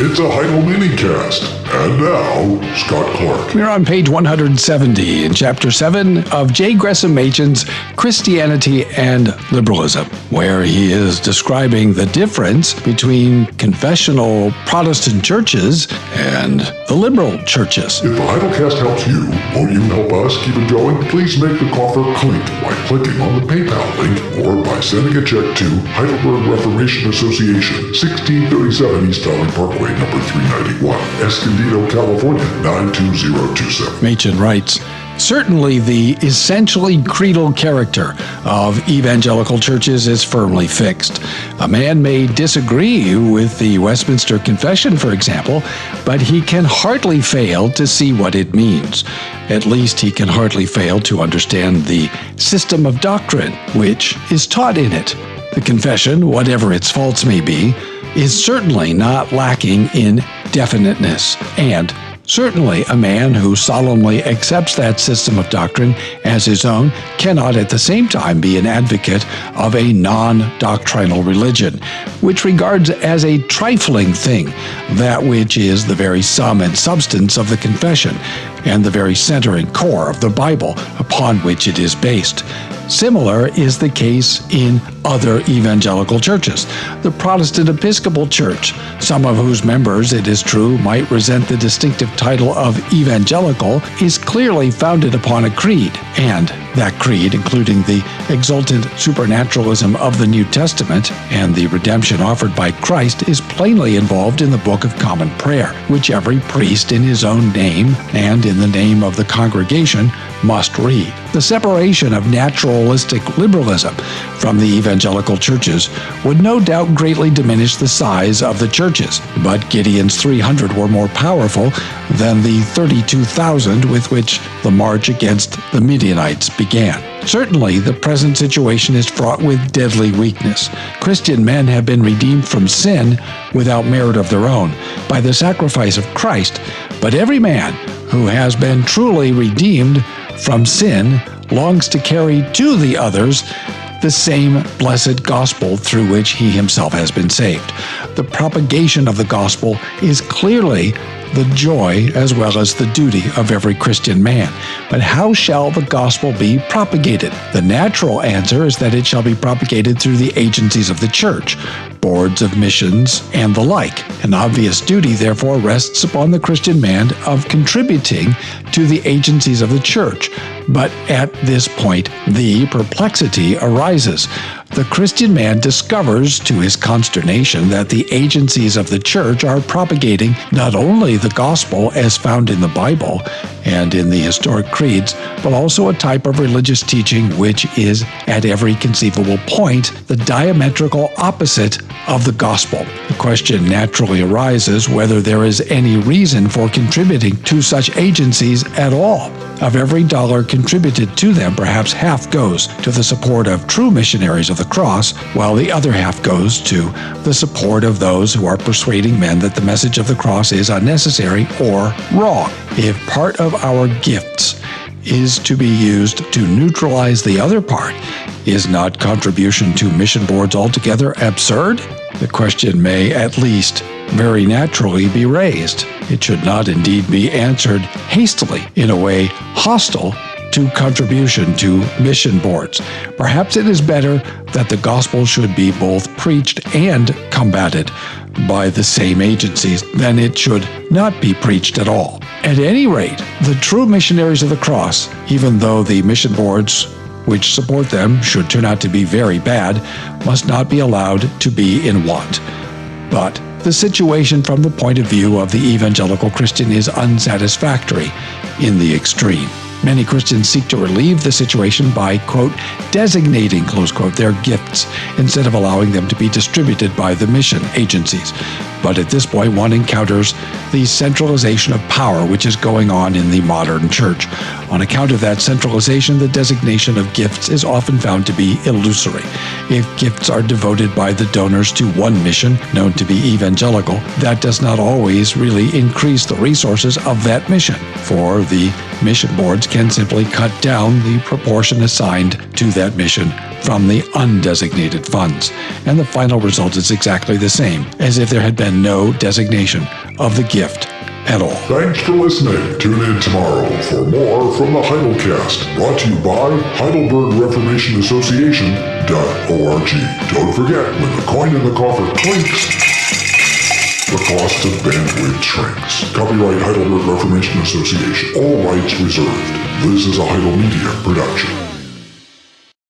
It's a Heidel minicast. And now, Scott Clark. We're on page 170 in Chapter 7 of J. Gresham Machen's Christianity and Liberalism, where he is describing the difference between confessional Protestant churches and the liberal churches. If the Heidelcast helps you, won't you help us keep it going? Please make the coffer clink by clicking on the PayPal link or by sending a check to Heidelberg Reformation Association, 1637 East Valley Parkway, number 391, Escondido, California, 92027. Machen writes, certainly the essentially creedal character of evangelical churches is firmly fixed. A man may disagree with the Westminster Confession, for example, but he can hardly fail to see what it means. At least he can hardly fail to understand the system of doctrine which is taught in it. The confession, whatever its faults may be, is certainly not lacking in definiteness, and certainly a man who solemnly accepts that system of doctrine as his own cannot at the same time be an advocate of a non-doctrinal religion, which regards as a trifling thing that which is the very sum and substance of the confession and the very center and core of the Bible upon which it is based. Similar is the case in other evangelical churches. The Protestant Episcopal Church, some of whose members, it is true, might resent the distinctive title of evangelical, is clearly founded upon a creed, and that creed, including the exultant supernaturalism of the New Testament and the redemption offered by Christ, is plainly involved in the Book of Common Prayer, which every priest in his own name and in the name of the congregation must read. The separation of naturalistic liberalism from the evangelical churches would no doubt greatly diminish the size of the churches, but Gideon's 300 were more powerful than the 32,000 with which the march against the Midianites began. Certainly, the present situation is fraught with deadly weakness. Christian men have been redeemed from sin without merit of their own by the sacrifice of Christ, but every man who has been truly redeemed from sin longs to carry to the others the same blessed gospel through which he himself has been saved. The propagation of the gospel is clearly the joy as well as the duty of every Christian man. But how shall the gospel be propagated? The natural answer is that it shall be propagated through the agencies of the church, boards of missions, and the like. An obvious duty, therefore, rests upon the Christian man of contributing to the agencies of the church. But at this point, the perplexity arises. The Christian man discovers to his consternation that the agencies of the church are propagating not only the gospel as found in the Bible and in the historic creeds, but also a type of religious teaching which is at every conceivable point the diametrical opposite of the gospel. The question naturally arises whether there is any reason for contributing to such agencies at all. Of every dollar contributed to them, perhaps half goes to the support of true missionaries of the cross, while the other half goes to the support of those who are persuading men that the message of the cross is unnecessary or wrong. If part of our gifts is to be used to neutralize the other part, is not contribution to mission boards altogether absurd? The question may, at least very naturally, be raised. It should not indeed be answered hastily in a way hostile to contribution to mission boards. Perhaps it is better that the gospel should be both preached and combated by the same agencies than it should not be preached at all. At any rate, the true missionaries of the cross, even though the mission boards which support them should turn out to be very bad, must not be allowed to be in want. But the situation from the point of view of the evangelical Christian is unsatisfactory in the extreme. Many Christians seek to relieve the situation by, quote, designating, close quote, their gifts instead of allowing them to be distributed by the mission agencies. But at this point, one encounters the centralization of power which is going on in the modern church. On account of that centralization, the designation of gifts is often found to be illusory. If gifts are devoted by the donors to one mission, known to be evangelical, that does not always really increase the resources of that mission. For the mission boards can simply cut down the proportion assigned to that mission from the undesignated funds, and the final result is exactly the same as if there had been no designation of the gift at all. Thanks for listening. Tune in tomorrow for more from the Heidelcast, brought to you by HeidelbergReformationAssociation.org. Don't forget, when the coin in the coffer clinks, the cost of bandwidth shrinks. Copyright Heidelberg Reformation Association. All rights reserved. This is a Heidel Media production.